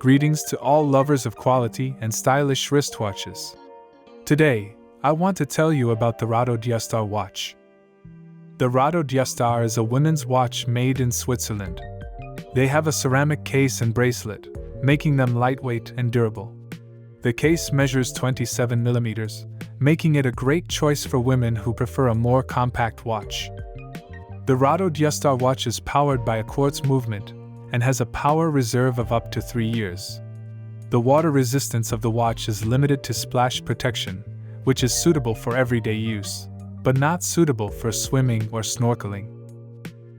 Greetings to all lovers of quality and stylish wristwatches. Today, I want to tell you about the Rado DiaStar watch. The Rado DiaStar is a women's watch made in Switzerland. They have a ceramic case and bracelet, making them lightweight and durable. The case measures 27 millimeters, making it a great choice for women who prefer a more compact watch. The Rado DiaStar watch is powered by a quartz movement and has a power reserve of up to 3 years. The water resistance of the watch is limited to splash protection, which is suitable for everyday use, but not suitable for swimming or snorkeling.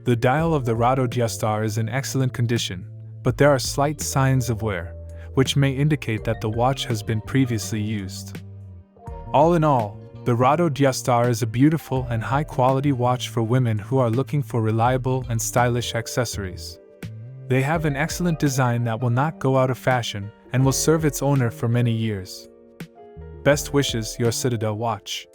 The dial of the Rado DiaStar is in excellent condition, but there are slight signs of wear, which may indicate that the watch has been previously used. All in all, the Rado DiaStar is a beautiful and high-quality watch for women who are looking for reliable and stylish accessories. They have an excellent design that will not go out of fashion and will serve its owner for many years. Best wishes, your Citadel watch.